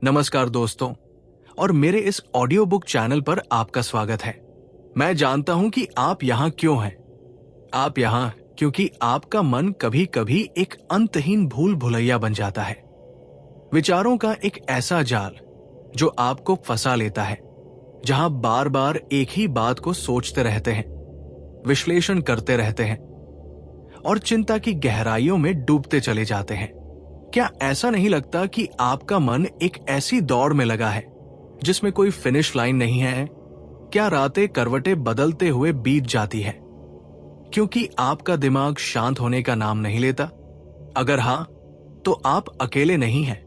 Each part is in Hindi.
नमस्कार दोस्तों, और मेरे इस ऑडियो बुक चैनल पर आपका स्वागत है। मैं जानता हूं कि आप यहाँ क्यों हैं। आप यहाँ क्योंकि आपका मन कभी कभी एक अंतहीन भूल भुलैया बन जाता है। विचारों का एक ऐसा जाल जो आपको फंसा लेता है, जहां बार बार एक ही बात को सोचते रहते हैं, विश्लेषण करते रहते हैं और चिंता की गहराइयों में डूबते चले जाते हैं। क्या ऐसा नहीं लगता कि आपका मन एक ऐसी दौड़ में लगा है जिसमें कोई फिनिश लाइन नहीं है? क्या रातें करवटें बदलते हुए बीत जाती है क्योंकि आपका दिमाग शांत होने का नाम नहीं लेता? अगर हां, तो आप अकेले नहीं हैं।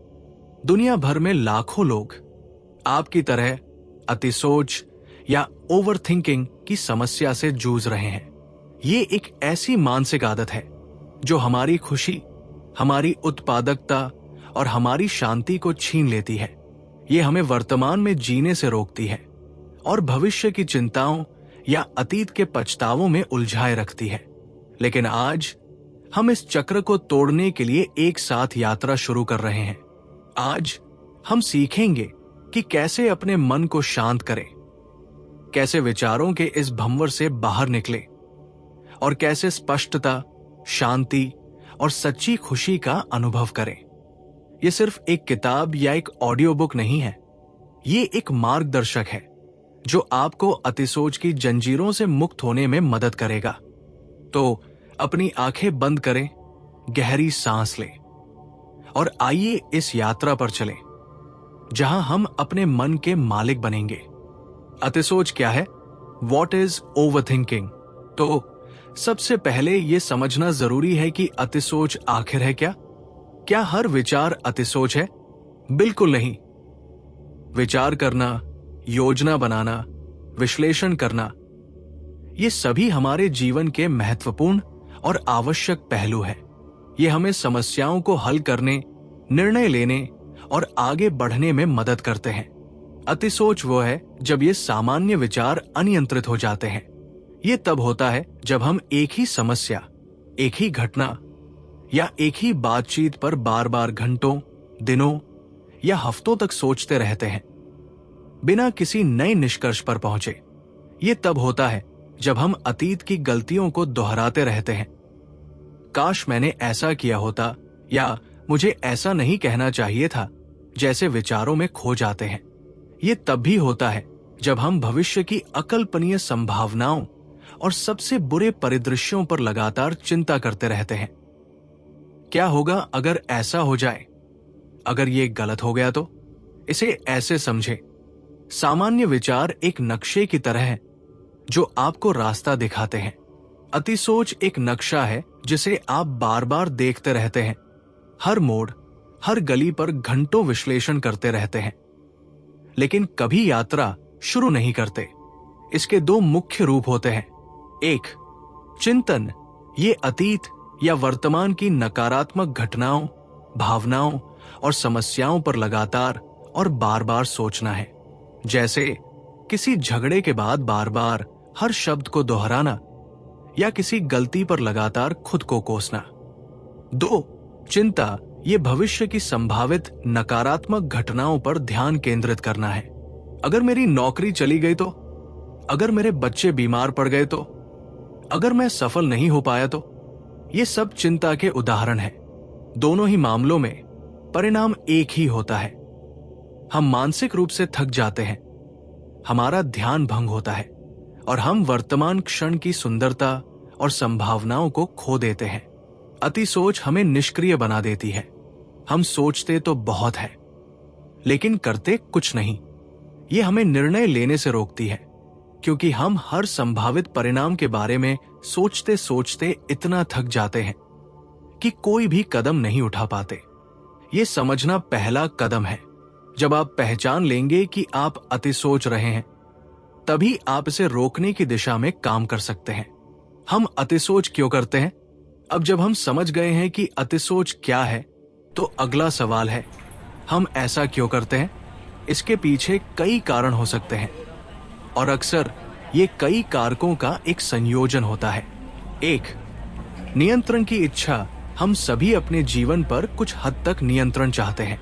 दुनिया भर में लाखों लोग आपकी तरह अतिसोच या ओवरथिंकिंग की समस्या से जूझ रहे हैं। ये एक ऐसी मानसिक आदत है जो हमारी खुशी, हमारी उत्पादकता और हमारी शांति को छीन लेती है। ये हमें वर्तमान में जीने से रोकती है और भविष्य की चिंताओं या अतीत के पछतावों में उलझाए रखती है। लेकिन आज हम इस चक्र को तोड़ने के लिए एक साथ यात्रा शुरू कर रहे हैं। आज हम सीखेंगे कि कैसे अपने मन को शांत करें, कैसे विचारों के इस भंवर से बाहर निकले और कैसे स्पष्टता, शांति और सच्ची खुशी का अनुभव करें। यह सिर्फ एक किताब या एक ऑडियो बुक नहीं है, ये एक मार्गदर्शक है जो आपको अतिसोच की जंजीरों से मुक्त होने में मदद करेगा। तो अपनी आंखें बंद करें, गहरी सांस लें और आइए इस यात्रा पर चलें जहां हम अपने मन के मालिक बनेंगे। अतिसोच क्या है? What is overthinking? तो सबसे पहले यह समझना जरूरी है कि अतिसोच आखिर है क्या? क्या हर विचार अतिसोच है? बिल्कुल नहीं। विचार करना, योजना बनाना, विश्लेषण करना, ये सभी हमारे जीवन के महत्वपूर्ण और आवश्यक पहलू हैं। ये हमें समस्याओं को हल करने, निर्णय लेने और आगे बढ़ने में मदद करते हैं। अतिसोच वो है जब ये सामान्य विचार अनियंत्रित हो जाते हैं। ये तब होता है जब हम एक ही समस्या, एक ही घटना या एक ही बातचीत पर बार बार घंटों, दिनों या हफ्तों तक सोचते रहते हैं बिना किसी नए निष्कर्ष पर पहुंचे। ये तब होता है जब हम अतीत की गलतियों को दोहराते रहते हैं। काश मैंने ऐसा किया होता, या मुझे ऐसा नहीं कहना चाहिए था, जैसे विचारों में खो जाते हैं। ये तब भी होता है जब हम भविष्य की अकल्पनीय संभावनाओं और सबसे बुरे परिदृश्यों पर लगातार चिंता करते रहते हैं। क्या होगा अगर ऐसा हो जाए? अगर ये गलत हो गया तो? इसे ऐसे समझे, सामान्य विचार एक नक्शे की तरह हैं जो आपको रास्ता दिखाते हैं। अतिसोच एक नक्शा है जिसे आप बार बार देखते रहते हैं, हर मोड़, हर गली पर घंटों विश्लेषण करते रहते हैं, लेकिन कभी यात्रा शुरू नहीं करते। इसके दो मुख्य रूप होते हैं। एक, चिंतन। ये अतीत या वर्तमान की नकारात्मक घटनाओं, भावनाओं और समस्याओं पर लगातार और बार बार सोचना है। जैसे किसी झगड़े के बाद बार बार हर शब्द को दोहराना या किसी गलती पर लगातार खुद को कोसना। दो, चिंता। ये भविष्य की संभावित नकारात्मक घटनाओं पर ध्यान केंद्रित करना है। अगर मेरी नौकरी चली गई तो? अगर मेरे बच्चे बीमार पड़ गए तो? अगर मैं सफल नहीं हो पाया तो? ये सब चिंता के उदाहरण हैं। दोनों ही मामलों में परिणाम एक ही होता है। हम मानसिक रूप से थक जाते हैं, हमारा ध्यान भंग होता है और हम वर्तमान क्षण की सुंदरता और संभावनाओं को खो देते हैं। अतिसोच हमें निष्क्रिय बना देती है। हम सोचते तो बहुत है, लेकिन करते कुछ नहीं। ये हमें निर्णय लेने से रोकती है, क्योंकि हम हर संभावित परिणाम के बारे में सोचते सोचते इतना थक जाते हैं कि कोई भी कदम नहीं उठा पाते। ये समझना पहला कदम है। जब आप पहचान लेंगे कि आप अतिसोच रहे हैं, तभी आप इसे रोकने की दिशा में काम कर सकते हैं। हम अतिसोच क्यों करते हैं? अब जब हम समझ गए हैं कि अतिसोच क्या है, तो अगला सवाल है, हम ऐसा क्यों करते हैं? इसके पीछे कई कारण हो सकते हैं और अक्सर ये कई कारकों का एक संयोजन होता है। एक, नियंत्रण की इच्छा। हम सभी अपने जीवन पर कुछ हद तक नियंत्रण चाहते हैं।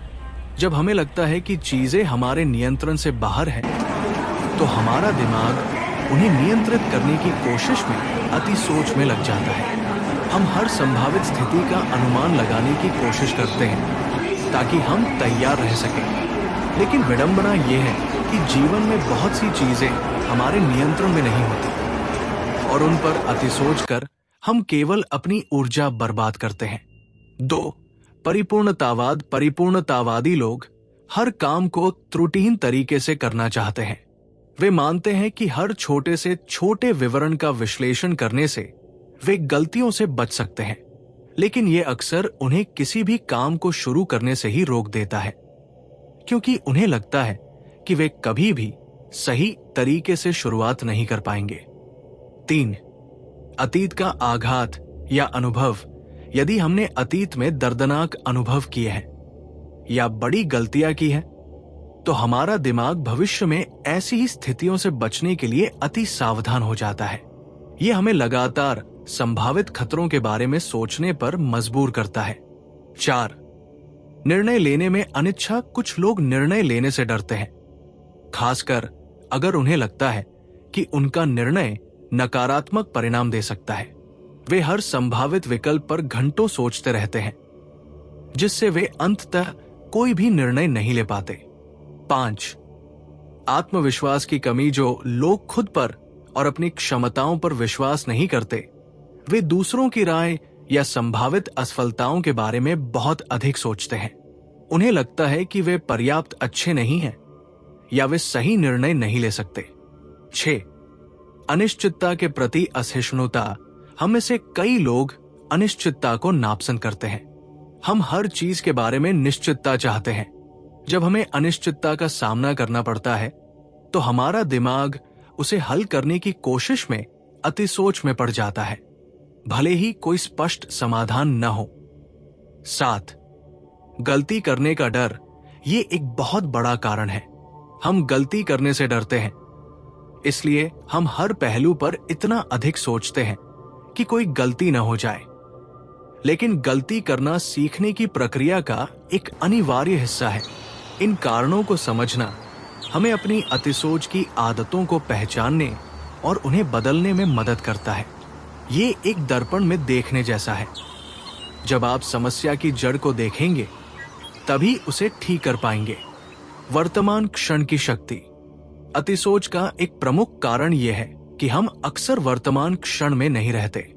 जब हमें लगता है कि चीजें हमारे नियंत्रण से बाहर हैं, तो हमारा दिमाग उन्हें नियंत्रित करने की कोशिश में अति सोच में लग जाता है। हम हर संभावित स्थिति का अनुमान लगाने की कोशिश करते हैं ताकि हम तैयार रह सकें। लेकिन विडंबना यह है कि जीवन में बहुत सी चीजें हमारे नियंत्रण में नहीं होती और उन पर अति सोच कर हम केवल अपनी ऊर्जा बर्बाद करते हैं। 2. परिपूर्णतावादी लोग हर काम को त्रुटिहीन तरीके से करना चाहते हैं। वे मानते हैं कि हर छोटे से छोटे विवरण का विश्लेषण करने से वे गलतियों से बच सकते हैं, लेकिन यह अक्सर उन्हें किसी भी काम को शुरू करने से ही रोक देता है, क्योंकि उन्हें लगता है कि वे कभी भी सही तरीके से शुरुआत नहीं कर पाएंगे। 3. अतीत का आघात या अनुभव। यदि हमने अतीत में दर्दनाक अनुभव किए हैं या बड़ी गलतियां की हैं, तो हमारा दिमाग भविष्य में ऐसी ही स्थितियों से बचने के लिए अति सावधान हो जाता है। यह हमें लगातार संभावित खतरों के बारे में सोचने पर मजबूर करता है। 4. निर्णय लेने में अनिच्छा। कुछ लोग निर्णय लेने से डरते हैं, खासकर अगर उन्हें लगता है कि उनका निर्णय नकारात्मक परिणाम दे सकता है। वे हर संभावित विकल्प पर घंटों सोचते रहते हैं, जिससे वे अंततः कोई भी निर्णय नहीं ले पाते। 5. आत्मविश्वास की कमी। जो लोग खुद पर और अपनी क्षमताओं पर विश्वास नहीं करते, वे दूसरों की राय या संभावित असफलताओं के बारे में बहुत अधिक सोचते हैं। उन्हें लगता है कि वे पर्याप्त अच्छे नहीं हैं या वे सही निर्णय नहीं ले सकते। 6. अनिश्चितता के प्रति असहिष्णुता। हम में से कई लोग अनिश्चितता को नापसंद करते हैं। हम हर चीज के बारे में निश्चितता चाहते हैं। जब हमें अनिश्चितता का सामना करना पड़ता है, तो हमारा दिमाग उसे हल करने की कोशिश में अति सोच में पड़ जाता है, भले ही कोई स्पष्ट समाधान न हो। 7. गलती करने का डर। ये एक बहुत बड़ा कारण है। हम गलती करने से डरते हैं, इसलिए हम हर पहलू पर इतना अधिक सोचते हैं कि कोई गलती न हो जाए। लेकिन गलती करना सीखने की प्रक्रिया का एक अनिवार्य हिस्सा है। इन कारणों को समझना हमें अपनी अतिसोच की आदतों को पहचानने और उन्हें बदलने में मदद करता है। ये एक दर्पण में देखने जैसा है। जब आप समस्या की जड़ को देखेंगे, तभी उसे ठीक कर पाएंगे। वर्तमान क्षण की शक्ति। अतिसोच का एक प्रमुख कारण यह है कि हम अक्सर वर्तमान क्षण में नहीं रहते।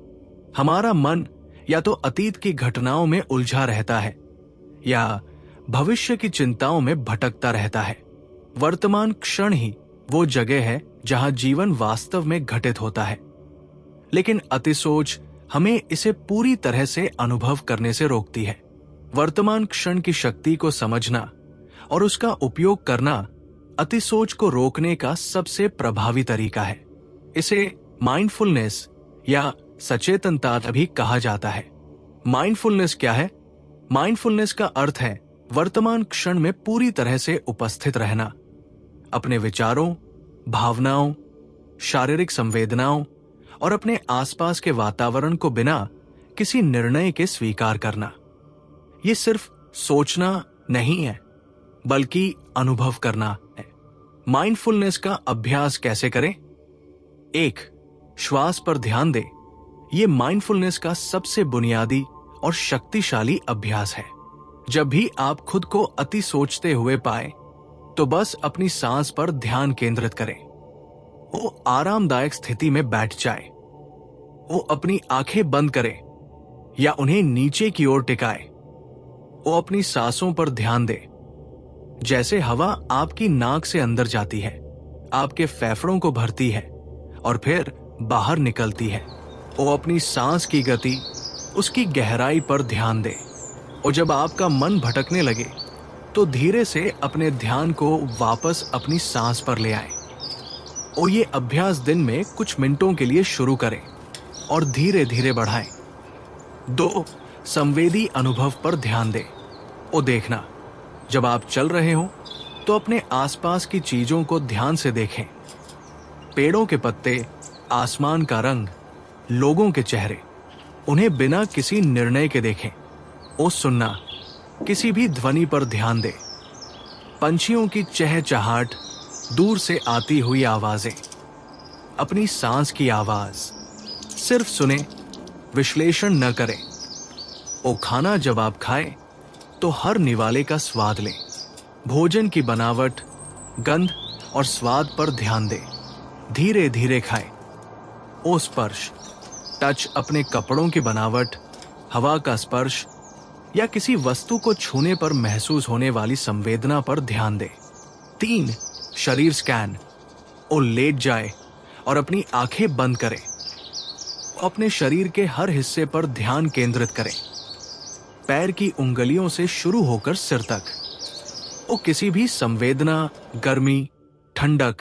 हमारा मन या तो अतीत की घटनाओं में उलझा रहता है या भविष्य की चिंताओं में भटकता रहता है। वर्तमान क्षण ही वो जगह है जहां जीवन वास्तव में घटित होता है, लेकिन अतिसोच हमें इसे पूरी तरह से अनुभव करने से रोकती है। वर्तमान क्षण की शक्ति को समझना और उसका उपयोग करना अतिसोच को रोकने का सबसे प्रभावी तरीका है। इसे माइंडफुलनेस या सचेतनता भी कहा जाता है। माइंडफुलनेस क्या है? माइंडफुलनेस का अर्थ है वर्तमान क्षण में पूरी तरह से उपस्थित रहना, अपने विचारों, भावनाओं, शारीरिक संवेदनाओं और अपने आसपास के वातावरण को बिना किसी निर्णय के स्वीकार करना। ये सिर्फ सोचना नहीं है, बल्कि अनुभव करना है। माइंडफुलनेस का अभ्यास कैसे करें? 1. श्वास पर ध्यान दें। ये माइंडफुलनेस का सबसे बुनियादी और शक्तिशाली अभ्यास है। जब भी आप खुद को अति सोचते हुए पाए, तो बस अपनी सांस पर ध्यान केंद्रित करें। वो आरामदायक स्थिति में बैठ जाए। वो अपनी आंखें बंद करे या उन्हें नीचे की ओर टिकाए। वो अपनी सांसों पर ध्यान दे। जैसे हवा आपकी नाक से अंदर जाती है, आपके फेफड़ों को भरती है और फिर बाहर निकलती है। वो अपनी सांस की गति, उसकी गहराई पर ध्यान दे। और जब आपका मन भटकने लगे, तो धीरे से अपने ध्यान को वापस अपनी सांस पर ले आए। और ये अभ्यास दिन में कुछ मिनटों के लिए शुरू करें और धीरे धीरे बढ़ाएं। 2. संवेदी अनुभव पर ध्यान दें। और देखना, जब आप चल रहे हो तो अपने आसपास की चीजों को ध्यान से देखें। पेड़ों के पत्ते, आसमान का रंग, लोगों के चेहरे, उन्हें बिना किसी निर्णय के देखें। और सुनना, किसी भी ध्वनि पर ध्यान दें। पंछियों की चहचहाट, दूर से आती हुई आवाजें, अपनी सांस की आवाज। सिर्फ सुने, विश्लेषण न करें। ओ खाना जब आप खाएं तो हर निवाले का स्वाद लें। भोजन की बनावट, गंध और स्वाद पर ध्यान दें। धीरे धीरे खाएं। ओ स्पर्श, टच, अपने कपड़ों की बनावट, हवा का स्पर्श या किसी वस्तु को छूने पर महसूस होने वाली संवेदना पर ध्यान दें। 3. शरीर स्कैन। ओ लेट जाए और अपनी आंखें बंद करें। अपने शरीर के हर हिस्से पर ध्यान केंद्रित करें, पैर की उंगलियों से शुरू होकर सिर तक। ओ किसी भी संवेदना, गर्मी, ठंडक,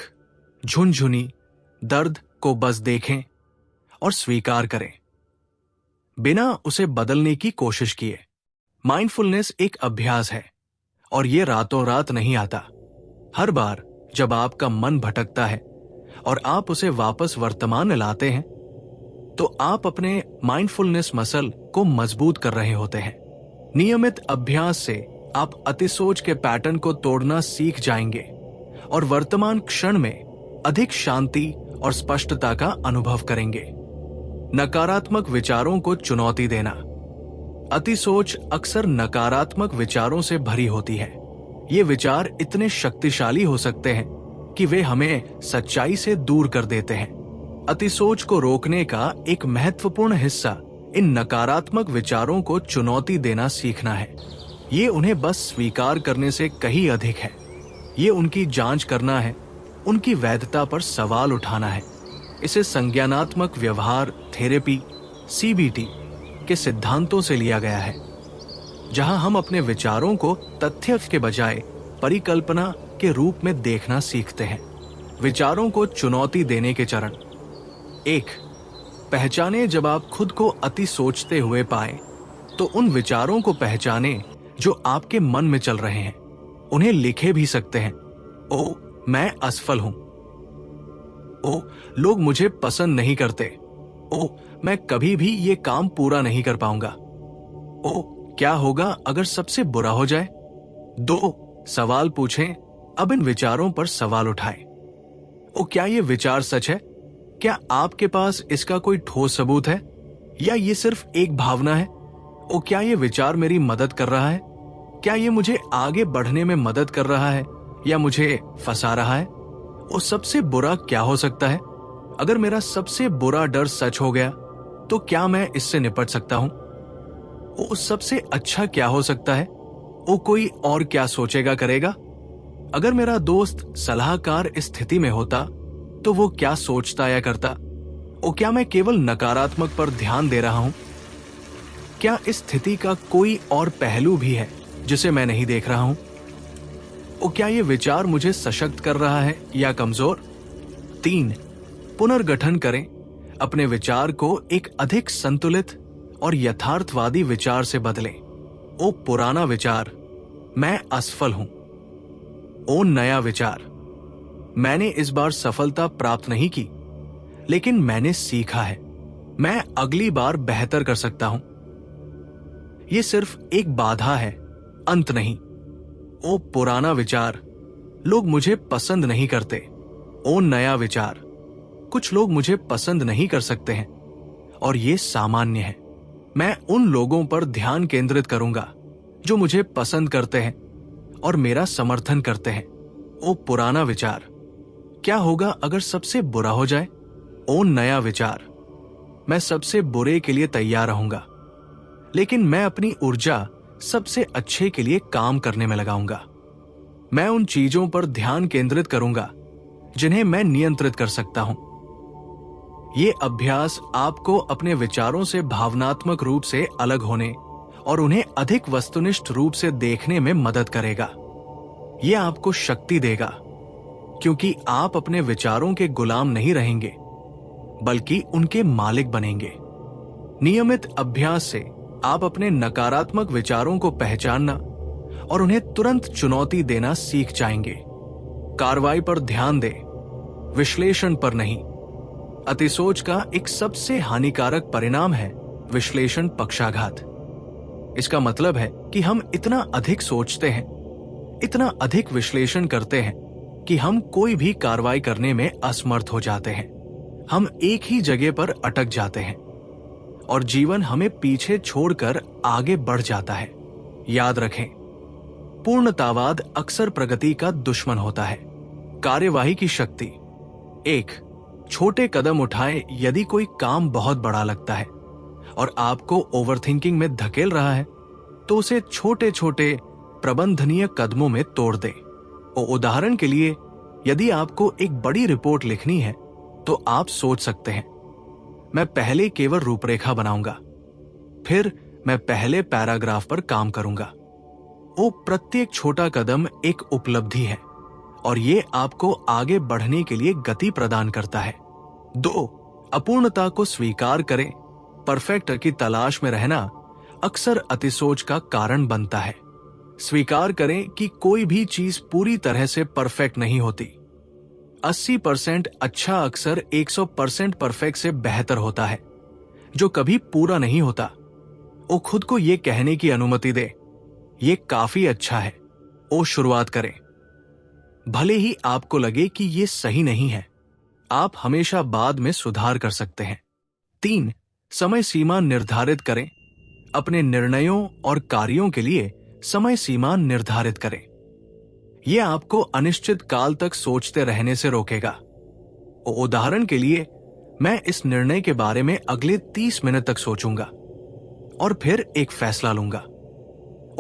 झुनझुनी, दर्द को बस देखें और स्वीकार करें, बिना उसे बदलने की कोशिश किए। माइंडफुलनेस एक अभ्यास है और ये रातों रात नहीं आता। हर बार जब आपका मन भटकता है और आप उसे वापस वर्तमान में लाते हैं, तो आप अपने माइंडफुलनेस मसल को मजबूत कर रहे होते हैं। नियमित अभ्यास से आप अतिसोच के पैटर्न को तोड़ना सीख जाएंगे और वर्तमान क्षण में अधिक शांति और स्पष्टता का अनुभव करेंगे। नकारात्मक विचारों को चुनौती देना। अतिसोच अक्सर नकारात्मक विचारों से भरी होती है। ये विचार इतने शक्तिशाली हो सकते हैं कि वे हमें सच्चाई से दूर कर देते हैं। अतिसोच को रोकने का एक महत्वपूर्ण हिस्सा इन नकारात्मक विचारों को चुनौती देना सीखना है। ये उन्हें बस स्वीकार करने से कहीं अधिक है। ये उनकी जांच करना है, उनकी वैधता पर सवाल उठाना है। इसे संज्ञानात्मक व्यवहार थेरेपी (CBT) के सिद्धांतों से लिया गया है, जहां हम अपने विचारों को तथ्य के बजाय परिकल्पना के रूप में देखना सीखते हैं। विचारों को चुनौती देने के चरण। 1. पहचाने। जब आप खुद को अति सोचते हुए पाएं, तो उन विचारों को पहचाने जो आपके मन में चल रहे हैं। उन्हें लिखे भी सकते हैं। ओ, मैं असफल हूं। ओ, लोग मुझे पसंद नहीं करते। ओ, मैं कभी भी ये काम पूरा नहीं कर पाऊंगा। ओ, क्या होगा अगर सबसे बुरा हो जाए? 2. सवाल पूछें। अब इन विचारों पर सवाल उठाएं। ओ, क्या ये विचार सच है? क्या आपके पास इसका कोई ठोस सबूत है, या ये सिर्फ एक भावना है? ओ, क्या ये विचार मेरी मदद कर रहा है? क्या ये मुझे आगे बढ़ने में मदद कर रहा है या मुझे फंसा रहा है? ओ, सबसे बुरा क्या हो सकता है? अगर मेरा सबसे बुरा डर सच हो गया, तो क्या मैं इससे निपट सकता हूं? ओ, सबसे अच्छा क्या हो सकता है? ओ, कोई और क्या सोचेगा करेगा? अगर मेरा दोस्त सलाहकार इस स्थिति में होता, तो वो क्या सोचता या करता? ओ, क्या मैं केवल नकारात्मक पर ध्यान दे रहा हूं? क्या इस स्थिति का कोई और पहलू भी है जिसे मैं नहीं देख रहा हूं? ओ, क्या ये विचार मुझे सशक्त कर रहा है या कमजोर? 3. पुनर्गठन करें। अपने विचार को एक अधिक संतुलित और यथार्थवादी विचार से बदलें। ओ पुराना विचार, मैं असफल हूं। ओ नया विचार, मैंने इस बार सफलता प्राप्त नहीं की, लेकिन मैंने सीखा है। मैं अगली बार बेहतर कर सकता हूं। यह सिर्फ एक बाधा है, अंत नहीं। ओ पुराना विचार, लोग मुझे पसंद नहीं करते। ओ नया विचार, कुछ लोग मुझे पसंद नहीं कर सकते हैं और ये सामान्य है। मैं उन लोगों पर ध्यान केंद्रित करूंगा जो मुझे पसंद करते हैं और मेरा समर्थन करते हैं। ओ पुराना विचार, क्या होगा अगर सबसे बुरा हो जाए? ओ नया विचार, मैं सबसे बुरे के लिए तैयार रहूंगा, लेकिन मैं अपनी ऊर्जा सबसे अच्छे के लिए काम करने में लगाऊंगा। मैं उन चीजों पर ध्यान केंद्रित करूंगा जिन्हें मैं नियंत्रित कर सकता हूं। ये अभ्यास आपको अपने विचारों से भावनात्मक रूप से अलग होने और उन्हें अधिक वस्तुनिष्ठ रूप से देखने में मदद करेगा। ये आपको शक्ति देगा, क्योंकि आप अपने विचारों के गुलाम नहीं रहेंगे, बल्कि उनके मालिक बनेंगे। नियमित अभ्यास से आप अपने नकारात्मक विचारों को पहचानना और उन्हें तुरंत चुनौती देना सीख जाएंगे। कार्रवाई पर ध्यान दें, विश्लेषण पर नहीं। अतिसोच का एक सबसे हानिकारक परिणाम है विश्लेषण पक्षाघात। इसका मतलब है कि हम इतना अधिक सोचते हैं, इतना अधिक विश्लेषण करते हैं कि हम कोई भी कार्रवाई करने में असमर्थ हो जाते हैं। हम एक ही जगह पर अटक जाते हैं और जीवन हमें पीछे छोड़कर आगे बढ़ जाता है। याद रखें, पूर्णतावाद अक्सर प्रगति का दुश्मन होता है। कार्यवाही की शक्ति। 1. छोटे कदम उठाएं। यदि कोई काम बहुत बड़ा लगता है और आपको ओवरथिंकिंग में धकेल रहा है, तो उसे छोटे छोटे प्रबंधनीय कदमों में तोड़ दें। उदाहरण के लिए, यदि आपको एक बड़ी रिपोर्ट लिखनी है, तो आप सोच सकते हैं, मैं पहले केवल रूपरेखा बनाऊंगा, फिर मैं पहले पैराग्राफ पर काम करूंगा। प्रत्येक छोटा कदम एक उपलब्धि है और ये आपको आगे बढ़ने के लिए गति प्रदान करता है। 2. अपूर्णता को स्वीकार करें। परफेक्ट की तलाश में रहना अक्सर अतिसोच का कारण बनता है। स्वीकार करें कि कोई भी चीज पूरी तरह से परफेक्ट नहीं होती। 80% अच्छा अक्सर 100% परफेक्ट से बेहतर होता है, जो कभी पूरा नहीं होता। खुद को यह कहने की अनुमति दे, ये काफी अच्छा है। शुरुआत करें। भले ही आपको लगे कि ये सही नहीं है, आप हमेशा बाद में सुधार कर सकते हैं। 3. समय सीमा निर्धारित करें। अपने निर्णयों और कार्यों के लिए समय सीमा निर्धारित करें। यह आपको अनिश्चित काल तक सोचते रहने से रोकेगा। उदाहरण के लिए, मैं इस निर्णय के बारे में अगले 30 मिनट तक सोचूंगा और फिर एक फैसला लूंगा।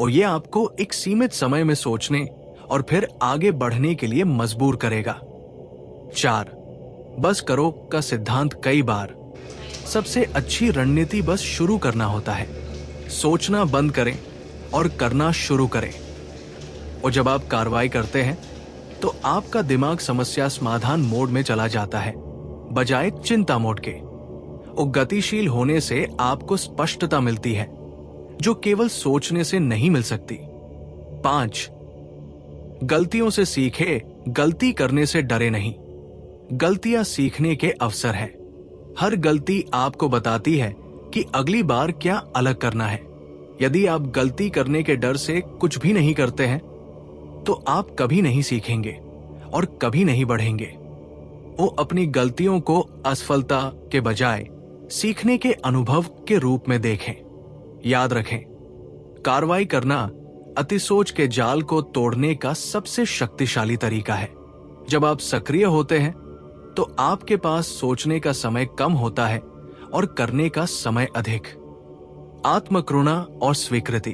यह आपको एक सीमित समय में सोचने और फिर आगे बढ़ने के लिए मजबूर करेगा। 4. बस करो का सिद्धांत। कई बार सबसे अच्छी रणनीति बस शुरू करना होता है। सोचना बंद करें और करना शुरू करें। जब आप कार्रवाई करते हैं, तो आपका दिमाग समस्या समाधान मोड में चला जाता है, बजाय चिंता मोड के। गतिशील होने से आपको स्पष्टता मिलती है, जो केवल सोचने से नहीं मिल सकती। 5. गलतियों से सीखे। गलती करने से डरे नहीं। गलतियां सीखने के अवसर है। हर गलती आपको बताती है कि अगली बार क्या अलग करना है। यदि आप गलती करने के डर से कुछ भी नहीं करते हैं, तो आप कभी नहीं सीखेंगे और कभी नहीं बढ़ेंगे। अपनी गलतियों को असफलता के बजाय सीखने के अनुभव के रूप में देखें। याद रखें, कार्रवाई करना अतिसोच के जाल को तोड़ने का सबसे शक्तिशाली तरीका है। जब आप सक्रिय होते हैं, तो आपके पास सोचने का समय कम होता है और करने का समय अधिक। आत्मकरुणा और स्वीकृति।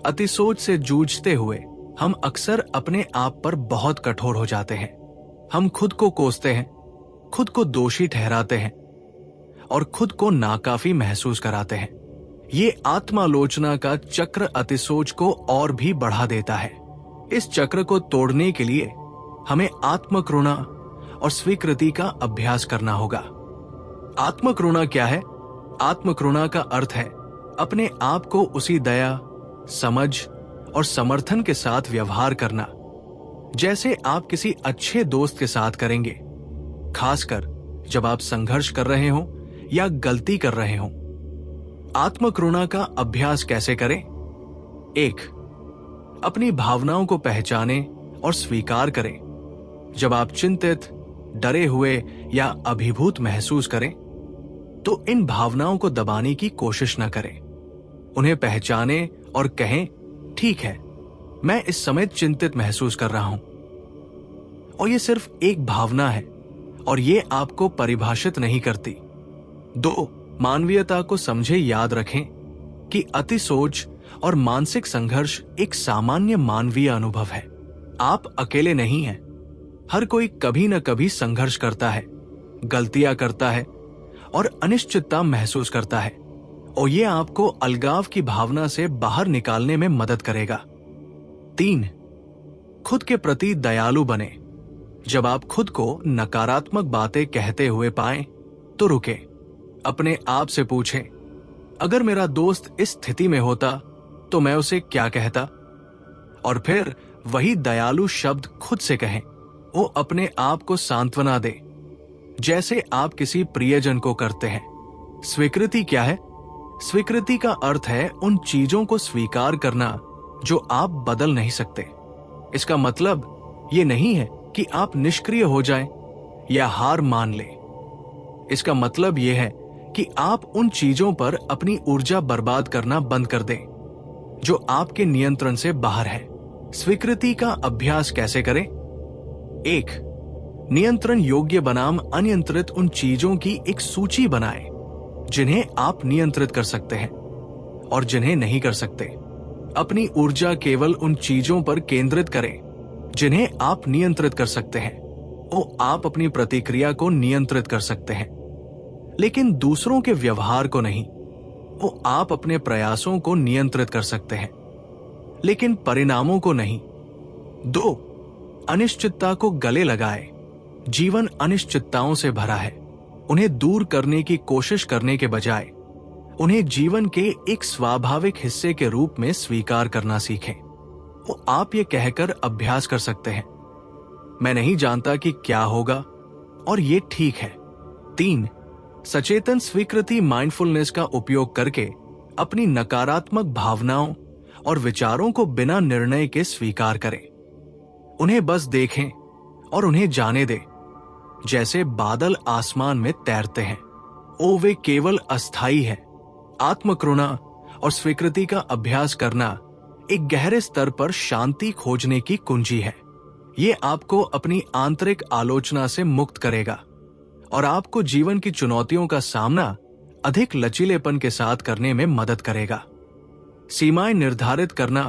अतिसोच से जूझते हुए हम अक्सर अपने आप पर बहुत कठोर हो जाते हैं। हम खुद को कोसते हैं, खुद को दोषी ठहराते हैं और खुद को नाकाफी महसूस कराते हैं। ये आत्मालोचना का चक्र अतिसोच को और भी बढ़ा देता है। इस चक्र को तोड़ने के लिए हमें आत्मकरुणा और स्वीकृति का अभ्यास करना होगा। आत्मकरुणा क्या है? आत्मकरुणा का अर्थ है अपने आप को उसी दया, समझ और समर्थन के साथ व्यवहार करना जैसे आप किसी अच्छे दोस्त के साथ करेंगे, खासकर जब आप संघर्ष कर रहे हो या गलती कर रहे हो। आत्मकरुणा का अभ्यास कैसे करें? 1. अपनी भावनाओं को पहचानें और स्वीकार करें। जब आप चिंतित, डरे हुए या अभिभूत महसूस करें, तो इन भावनाओं को दबाने की कोशिश न करें। उन्हें पहचानें और कहें, ठीक है, मैं इस समय चिंतित महसूस कर रहा हूं। और ये सिर्फ एक भावना है और ये आपको परिभाषित नहीं करती। 2. मानवीयता को समझे। याद रखें कि अतिसोच और मानसिक संघर्ष एक सामान्य मानवीय अनुभव है। आप अकेले नहीं हैं। हर कोई कभी न कभी संघर्ष करता है, गलतियां करता है और अनिश्चितता महसूस करता है, और यह आपको अलगाव की भावना से बाहर निकालने में मदद करेगा। 3. खुद के प्रति दयालु बने। जब आप खुद को नकारात्मक बातें कहते हुए पाएं, तो रुकें। अपने आप से पूछें, अगर मेरा दोस्त इस स्थिति में होता तो मैं उसे क्या कहता? और फिर वही दयालु शब्द खुद से कहें। वो अपने आप को सांत्वना दे, जैसे आप किसी प्रियजन को करते हैं। स्वीकृति क्या है? स्वीकृति का अर्थ है उन चीजों को स्वीकार करना जो आप बदल नहीं सकते। इसका मतलब ये नहीं है कि आप निष्क्रिय हो जाएं या हार मान लें। इसका मतलब यह है कि आप उन चीजों पर अपनी ऊर्जा बर्बाद करना बंद कर दें जो आपके नियंत्रण से बाहर है। स्वीकृति का अभ्यास कैसे करें? 1. नियंत्रण योग्य बनाम अनियंत्रित उन चीजों की एक सूची बनाएं जिन्हें आप नियंत्रित कर सकते हैं और जिन्हें नहीं कर सकते। अपनी ऊर्जा केवल उन चीजों पर केंद्रित करें जिन्हें आप नियंत्रित कर सकते हैं। आप अपनी प्रतिक्रिया को नियंत्रित कर सकते हैं, लेकिन दूसरों के व्यवहार को नहीं। आप अपने प्रयासों को नियंत्रित कर सकते हैं, लेकिन परिणामों को नहीं। 2. अनिश्चितता को गले लगाए। जीवन अनिश्चितताओं से भरा है। उन्हें दूर करने की कोशिश करने के बजाय उन्हें जीवन के एक स्वाभाविक हिस्से के रूप में स्वीकार करना सीखें। आप ये कहकर अभ्यास कर सकते हैं, मैं नहीं जानता कि क्या होगा और ये ठीक है। 3. सचेतन स्वीकृति माइंडफुलनेस का उपयोग करके अपनी नकारात्मक भावनाओं और विचारों को बिना निर्णय के स्वीकार करें। उन्हें बस देखें और उन्हें जाने दें, जैसे बादल आसमान में तैरते हैं। वे केवल अस्थायी है। आत्मकरुणा और स्वीकृति का अभ्यास करना एक गहरे स्तर पर शांति खोजने की कुंजी है। ये आपको अपनी आंतरिक आलोचना से मुक्त करेगा और आपको जीवन की चुनौतियों का सामना अधिक लचीलेपन के साथ करने में मदद करेगा। सीमाएं निर्धारित करना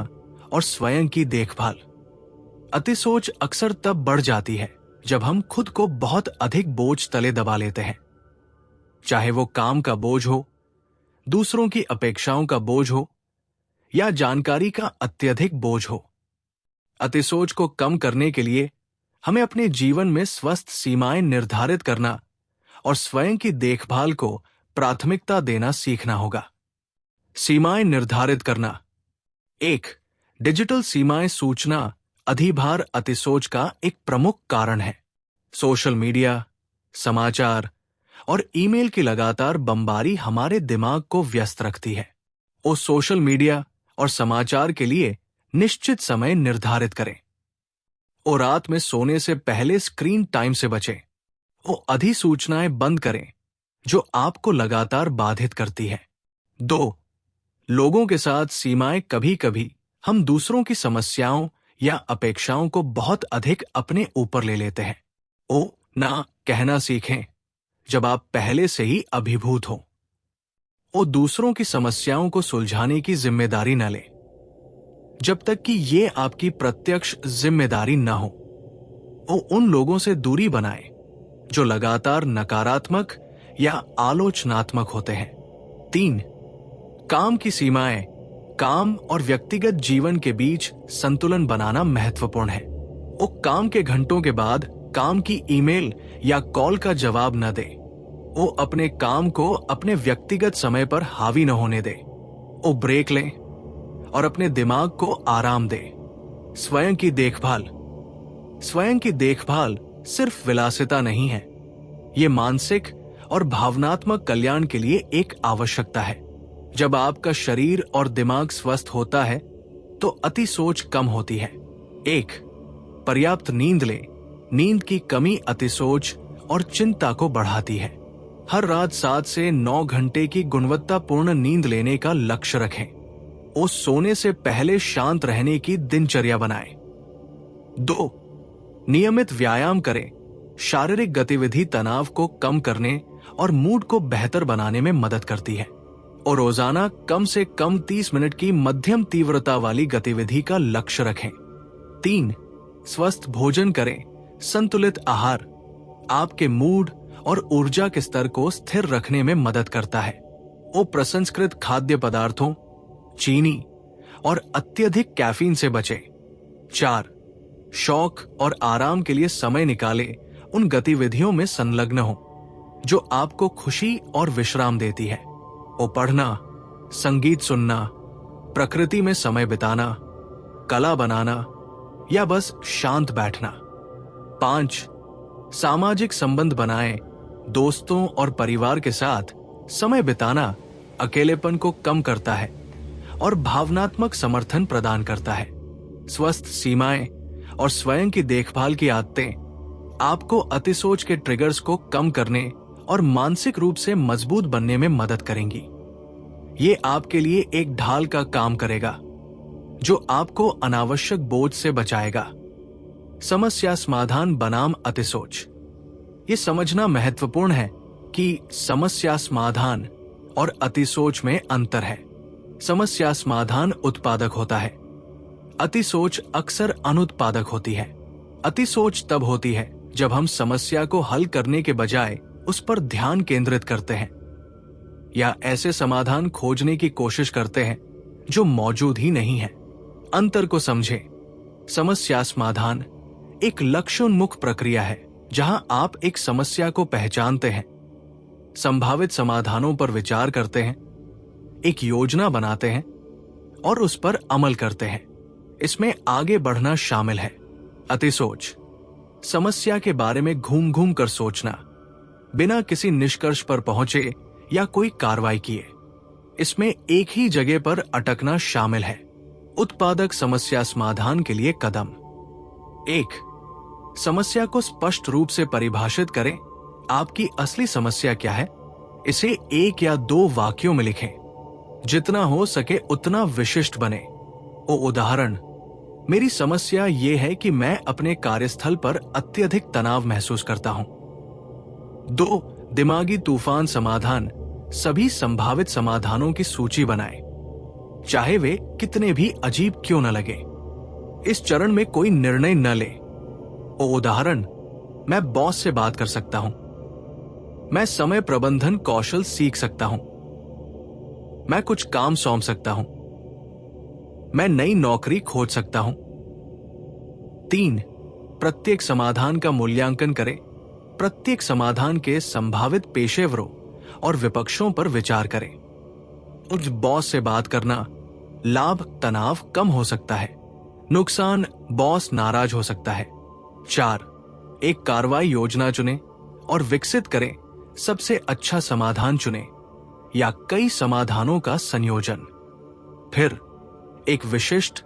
और स्वयं की देखभाल। अतिसोच अक्सर तब बढ़ जाती है जब हम खुद को बहुत अधिक बोझ तले दबा लेते हैं, चाहे वो काम का बोझ हो, दूसरों की अपेक्षाओं का बोझ हो या जानकारी का अत्यधिक बोझ हो। अतिसोच को कम करने के लिए हमें अपने जीवन में स्वस्थ सीमाएं निर्धारित करना और स्वयं की देखभाल को प्राथमिकता देना सीखना होगा। सीमाएं निर्धारित करना। 1. डिजिटल सीमाएं सूचना अधिभार अतिसोच का एक प्रमुख कारण है। सोशल मीडिया, समाचार और ईमेल की लगातार बमबारी हमारे दिमाग को व्यस्त रखती है। सोशल मीडिया और समाचार के लिए निश्चित समय निर्धारित करें। रात में सोने से पहले स्क्रीन टाइम से बचें। अधिसूचनाएं बंद करें जो आपको लगातार बाधित करती है। 2. लोगों के साथ सीमाएं। कभी कभी हम दूसरों की समस्याओं या अपेक्षाओं को बहुत अधिक अपने ऊपर ले लेते हैं। ना कहना सीखें जब आप पहले से ही अभिभूत हो। दूसरों की समस्याओं को सुलझाने की जिम्मेदारी न लें जब तक कि ये आपकी प्रत्यक्ष जिम्मेदारी न हो। उन लोगों से दूरी बनाएं जो लगातार नकारात्मक या आलोचनात्मक होते हैं। 3. काम की सीमाएं। काम और व्यक्तिगत जीवन के बीच संतुलन बनाना महत्वपूर्ण है। काम के घंटों के बाद काम की ईमेल या कॉल का जवाब न दे। अपने काम को अपने व्यक्तिगत समय पर हावी न होने दे। ब्रेक लें और अपने दिमाग को आराम दे। स्वयं की देखभाल। स्वयं की देखभाल सिर्फ विलासिता नहीं है, ये मानसिक और भावनात्मक कल्याण के लिए एक आवश्यकता है। जब आपका शरीर और दिमाग स्वस्थ होता है तो अतिसोच कम होती है। 1. पर्याप्त नींद लें। नींद की कमी अतिसोच और चिंता को बढ़ाती है। हर रात 7 से 9 घंटे की गुणवत्तापूर्ण नींद लेने का लक्ष्य रखें। सोने से पहले शांत रहने की दिनचर्या बनाएं। 2. नियमित व्यायाम करें। शारीरिक गतिविधि तनाव को कम करने और मूड को बेहतर बनाने में मदद करती है। रोजाना कम से कम 30 मिनट की मध्यम तीव्रता वाली गतिविधि का लक्ष्य रखें। 3. स्वस्थ भोजन करें। संतुलित आहार आपके मूड और ऊर्जा के स्तर को स्थिर रखने में मदद करता है। प्रसंस्कृत खाद्य पदार्थों, चीनी और अत्यधिक कैफीन से बचें। 4. शौक और आराम के लिए समय निकालें। उन गतिविधियों में संलग्न हो जो आपको खुशी और विश्राम देती है। पढ़ना, संगीत सुनना, प्रकृति में समय बिताना, कला बनाना या बस शांत बैठना। 5. सामाजिक संबंध बनाएं। दोस्तों और परिवार के साथ समय बिताना अकेलेपन को कम करता है और भावनात्मक समर्थन प्रदान करता है। स्वस्थ सीमाएं और स्वयं की देखभाल की आदतें आपको अतिसोच के ट्रिगर्स को कम करने और मानसिक रूप से मजबूत बनने में मदद करेंगी। ये आपके लिए एक ढाल का काम करेगा जो आपको अनावश्यक बोझ से बचाएगा। समस्या समाधान बनाम अतिसोच। ये समझना महत्वपूर्ण है कि समस्या समाधान और अतिसोच में अंतर है। समस्या समाधान उत्पादक होता है, अतिसोच अक्सर अनुत्पादक होती है। अतिसोच तब होती है जब हम समस्या को हल करने के बजाय उस पर ध्यान केंद्रित करते हैं या ऐसे समाधान खोजने की कोशिश करते हैं जो मौजूद ही नहीं है। अंतर को समझें। समस्या समाधान एक लक्ष्योन्मुख प्रक्रिया है जहां आप एक समस्या को पहचानते हैं, संभावित समाधानों पर विचार करते हैं, एक योजना बनाते हैं और उस पर अमल करते हैं। इसमें आगे बढ़ना शामिल है। अतिसोच समस्या के बारे में घूम घूम कर सोचना, बिना किसी निष्कर्ष पर पहुंचे या कोई कार्रवाई किए। इसमें एक ही जगह पर अटकना शामिल है। उत्पादक समस्या समाधान के लिए कदम। 1. समस्या को स्पष्ट रूप से परिभाषित करें। आपकी असली समस्या क्या है, इसे 1 या 2 वाक्यों में लिखें। जितना हो सके उतना विशिष्ट बने। उदाहरण, मेरी समस्या ये है कि मैं अपने कार्यस्थल पर अत्यधिक तनाव महसूस करता हूं। 2. दिमागी तूफान समाधान। सभी संभावित समाधानों की सूची बनाएं, चाहे वे कितने भी अजीब क्यों न लगे। इस चरण में कोई निर्णय न ले। उदाहरण, मैं बॉस से बात कर सकता हूं, मैं समय प्रबंधन कौशल सीख सकता हूं, मैं कुछ काम सौंप सकता हूं, मैं नई नौकरी खोज सकता हूं। 3. प्रत्येक समाधान का मूल्यांकन करें। प्रत्येक समाधान के संभावित पेशेवरों और विपक्षों पर विचार करें। उस बॉस से बात करना, लाभ तनाव कम हो सकता है, नुकसान बॉस नाराज हो सकता है। 4. एक कार्रवाई योजना चुनें और विकसित करें। सबसे अच्छा समाधान चुनें या कई समाधानों का संयोजन। फिर एक विशिष्ट,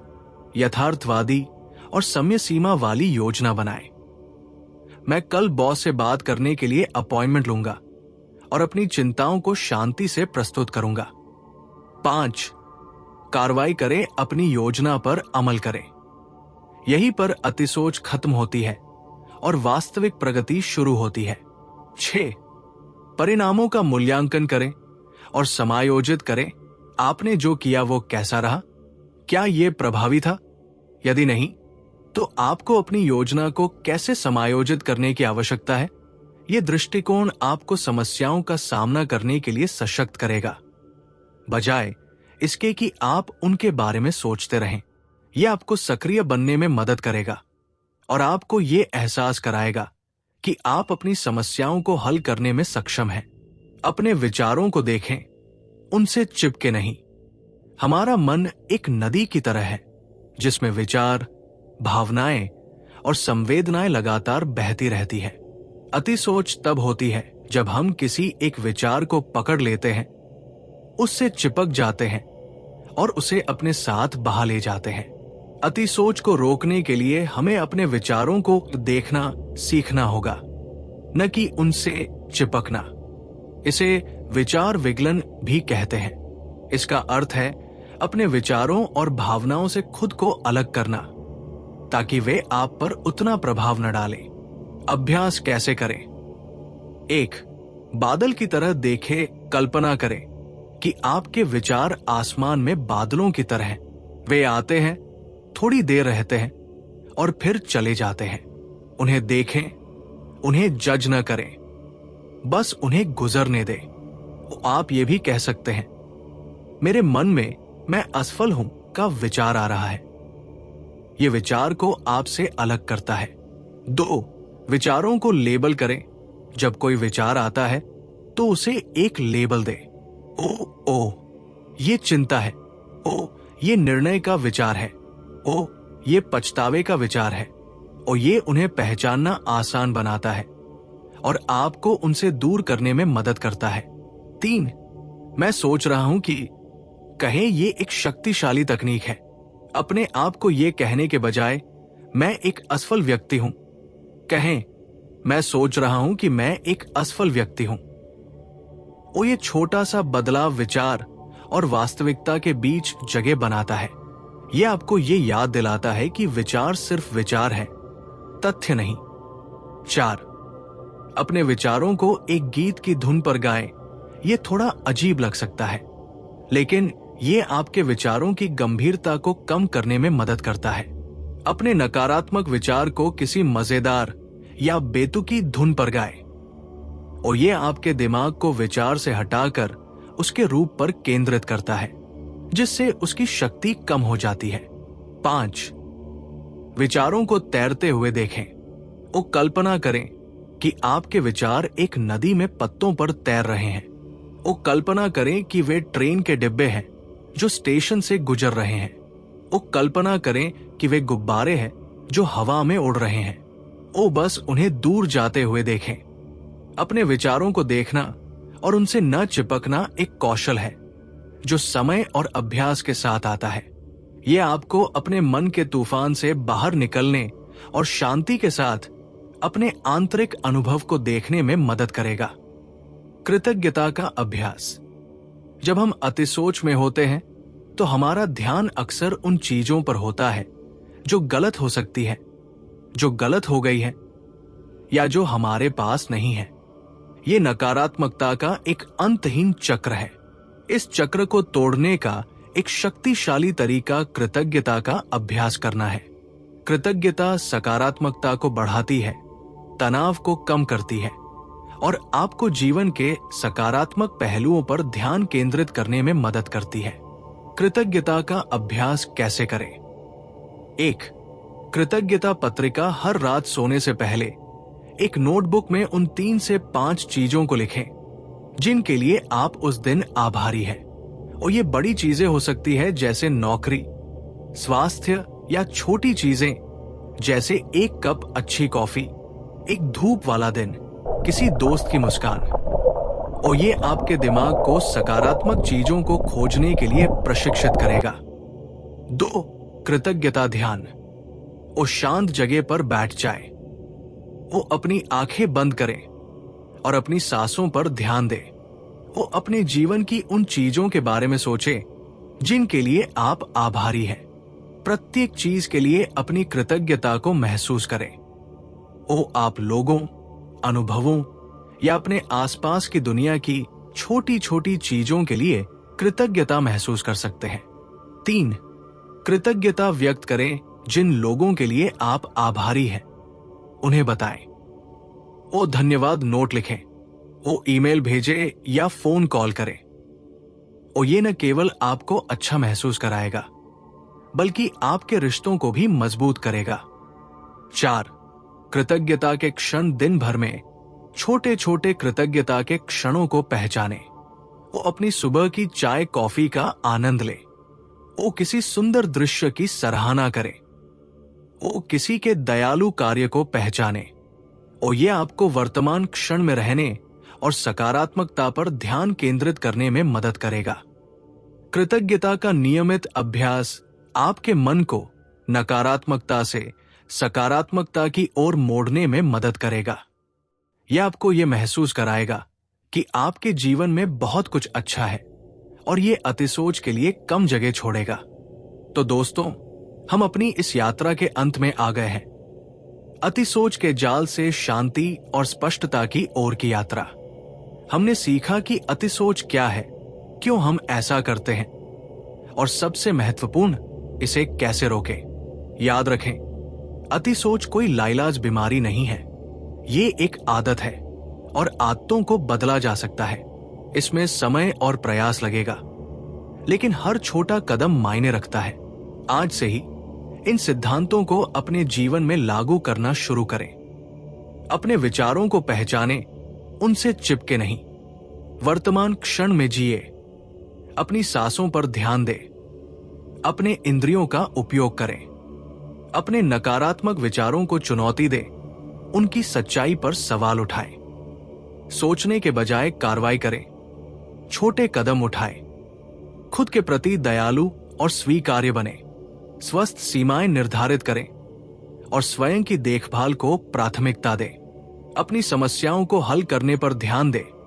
यथार्थवादी और समय सीमा वाली योजना बनाएं। मैं कल बॉस से बात करने के लिए अपॉइंटमेंट लूंगा और अपनी चिंताओं को शांति से प्रस्तुत करूंगा। 5. कार्रवाई करें, अपनी योजना पर अमल करें। यहीं पर अतिसोच खत्म होती है और वास्तविक प्रगति शुरू होती है। 6. परिणामों का मूल्यांकन करें और समायोजित करें। आपने जो किया वो कैसा रहा? क्या यह प्रभावी था? यदि नहीं, तो आपको अपनी योजना को कैसे समायोजित करने की आवश्यकता है। यह दृष्टिकोण आपको समस्याओं का सामना करने के लिए सशक्त करेगा, बजाय इसके कि आप उनके बारे में सोचते रहें। यह आपको सक्रिय बनने में मदद करेगा और आपको यह एहसास कराएगा कि आप अपनी समस्याओं को हल करने में सक्षम हैं। अपने विचारों को देखें, उनसे चिपके नहीं। हमारा मन एक नदी की तरह है जिसमें विचार, भावनाएं और संवेदनाएं लगातार बहती रहती है। अतिसोच तब होती है जब हम किसी एक विचार को पकड़ लेते हैं, उससे चिपक जाते हैं और उसे अपने साथ बहा ले जाते हैं। अतिसोच को रोकने के लिए हमें अपने विचारों को देखना सीखना होगा, न कि उनसे चिपकना। इसे विचार विगलन भी कहते हैं। इसका अर्थ है अपने विचारों और भावनाओं से खुद को अलग करना ताकि वे आप पर उतना प्रभाव न डालें। अभ्यास कैसे करें? 1. बादल की तरह देखें। कल्पना करें कि आपके विचार आसमान में बादलों की तरह हैं। वे आते हैं, थोड़ी देर रहते हैं और फिर चले जाते हैं। उन्हें देखें, उन्हें जज न करें, बस उन्हें गुजरने दें। आप ये भी कह सकते हैं, मेरे मन में मैं असफल हूं का विचार आ रहा है। यह विचार को आपसे अलग करता है। 2. विचारों को लेबल करें। जब कोई विचार आता है तो उसे एक लेबल दे। ओ, ये चिंता है। ये निर्णय का विचार है। ये पछतावे का विचार है। ये उन्हें पहचानना आसान बनाता है और आपको उनसे दूर करने में मदद करता है। 3. मैं सोच रहा हूं कि कहें ये एक शक्तिशाली तकनीक है। अपने आप को ये कहने के बजाय मैं एक असफल व्यक्ति हूं। कहें, मैं सोच रहा हूं कि मैं एक असफल व्यक्ति हूं। वो ये छोटा सा बदलाव विचार और वास्तविकता के बीच जगह बनाता है। ये आपको ये याद दिलाता है कि विचार सिर्फ विचार है, तथ्य नहीं। 4, अपने विचारों को एक गीत की धुन पर गाएं। ये थोड़ा अजीब लग सकता है, लेकिन ये आपके विचारों की गंभीरता को कम करने में मदद करता है। अपने नकारात्मक विचार को किसी मजेदार या बेतुकी धुन पर गाएं, और ये आपके दिमाग को विचार से हटाकर उसके रूप पर केंद्रित करता है, जिससे उसकी शक्ति कम हो जाती है। 5, विचारों को तैरते हुए देखें। वो कल्पना करें कि आपके विचार एक नदी में पत्तों पर तैर रहे हैं। वो कल्पना करें कि वे ट्रेन के डिब्बे हैं जो स्टेशन से गुजर रहे हैं। वो कल्पना करें कि वे गुब्बारे हैं जो हवा में उड़ रहे हैं। वो बस उन्हें दूर जाते हुए देखें। अपने विचारों को देखना और उनसे न चिपकना एक कौशल है जो समय और अभ्यास के साथ आता है। यह आपको अपने मन के तूफान से बाहर निकलने और शांति के साथ अपने आंतरिक अनुभव को देखने में मदद करेगा। कृतज्ञता का अभ्यास। जब हम अतिसोच में होते हैं तो हमारा ध्यान अक्सर उन चीजों पर होता है जो गलत हो सकती है, जो गलत हो गई है, या जो हमारे पास नहीं है। ये नकारात्मकता का एक अंतहीन चक्र है। इस चक्र को तोड़ने का एक शक्तिशाली तरीका कृतज्ञता का अभ्यास करना है। कृतज्ञता सकारात्मकता को बढ़ाती है, तनाव को कम करती है और आपको जीवन के सकारात्मक पहलुओं पर ध्यान केंद्रित करने में मदद करती है। कृतज्ञता का अभ्यास कैसे करें? 1, कृतज्ञता पत्रिका हर रात सोने से पहले एक नोटबुक में उन 3 से 5 चीजों को लिखें जिनके लिए आप उस दिन आभारी हैं। और ये बड़ी चीजें हो सकती है जैसे नौकरी, स्वास्थ्य या छोटी चीजें जैसे एक कप अच्छी कॉफी, एक धूप वाला दिन, किसी दोस्त की मुस्कान। और ये आपके दिमाग को सकारात्मक चीजों को खोजने के लिए प्रशिक्षित करेगा। 2, कृतज्ञता ध्यान। वो शांत जगह पर बैठ जाए। वो अपनी आंखें बंद करें और अपनी सांसों पर ध्यान दे। वो अपने जीवन की उन चीजों के बारे में सोचे जिनके लिए आप आभारी हैं। प्रत्येक चीज के लिए अपनी कृतज्ञता को महसूस करें। वो आप लोगों, अनुभवों या अपने आसपास की दुनिया की छोटी छोटी चीजों के लिए कृतज्ञता महसूस कर सकते हैं। 3, कृतज्ञता व्यक्त करें जिन लोगों के लिए आप आभारी हैं, उन्हें बताएं। वो धन्यवाद नोट लिखें, वो ईमेल भेजे या फोन कॉल करें। और ये न केवल आपको अच्छा महसूस कराएगा बल्कि आपके रिश्तों को भी मजबूत करेगा। 4, कृतज्ञता के क्षण। दिन भर में छोटे छोटे कृतज्ञता के क्षणों को पहचानें। वो अपनी सुबह की चाय कॉफी का आनंद ले। वो किसी सुंदर दृश्य की सराहना करे। वो किसी के दयालु कार्य को पहचाने। और ये आपको वर्तमान क्षण में रहने और सकारात्मकता पर ध्यान केंद्रित करने में मदद करेगा। कृतज्ञता का नियमित अभ्यास आपके मन को नकारात्मकता से सकारात्मकता की ओर मोड़ने में मदद करेगा। यह आपको यह महसूस कराएगा कि आपके जीवन में बहुत कुछ अच्छा है और ये अतिसोच के लिए कम जगह छोड़ेगा। तो दोस्तों, हम अपनी इस यात्रा के अंत में आ गए हैं। अतिसोच के जाल से शांति और स्पष्टता की ओर की यात्रा। हमने सीखा कि अतिसोच क्या है, क्यों हम ऐसा करते हैं और सबसे महत्वपूर्ण, इसे कैसे रोकें। याद रखें, अतिसोच कोई लाइलाज बीमारी नहीं है। ये एक आदत है और आदतों को बदला जा सकता है। इसमें समय और प्रयास लगेगा, लेकिन हर छोटा कदम मायने रखता है। आज से ही इन सिद्धांतों को अपने जीवन में लागू करना शुरू करें। अपने विचारों को पहचानें, उनसे चिपके नहीं। वर्तमान क्षण में जिए। अपनी सांसों पर ध्यान दें। अपने इंद्रियों का उपयोग करें। अपने नकारात्मक विचारों को चुनौती दें। उनकी सच्चाई पर सवाल उठाएं। सोचने के बजाय कार्रवाई करें। छोटे कदम उठाएं। खुद के प्रति दयालु और स्वीकार्य बने। स्वस्थ सीमाएं निर्धारित करें और स्वयं की देखभाल को प्राथमिकता दें। अपनी समस्याओं को हल करने पर ध्यान दें,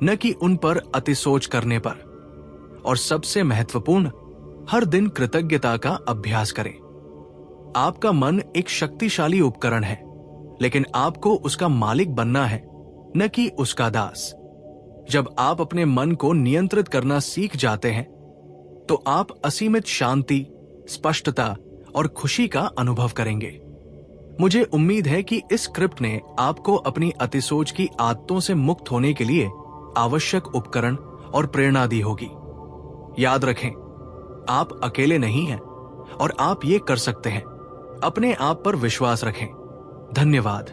न कि उन पर अतिसोच करने पर। और सबसे महत्वपूर्ण, हर दिन कृतज्ञता का अभ्यास करें। आपका मन एक शक्तिशाली उपकरण है, लेकिन आपको उसका मालिक बनना है, न कि उसका दास। जब आप अपने मन को नियंत्रित करना सीख जाते हैं, तो आप असीमित शांति, स्पष्टता और खुशी का अनुभव करेंगे। मुझे उम्मीद है कि इस स्क्रिप्ट ने आपको अपनी अतिसोच की आदतों से मुक्त होने के लिए आवश्यक उपकरण और प्रेरणा दी होगी। याद रखें, आप अकेले नहीं हैं और आप ये कर सकते हैं। अपने आप पर विश्वास रखें। धन्यवाद।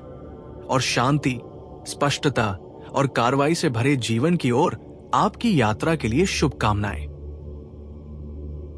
और शांति, स्पष्टता और कार्रवाई से भरे जीवन की ओर आपकी यात्रा के लिए शुभकामनाएं।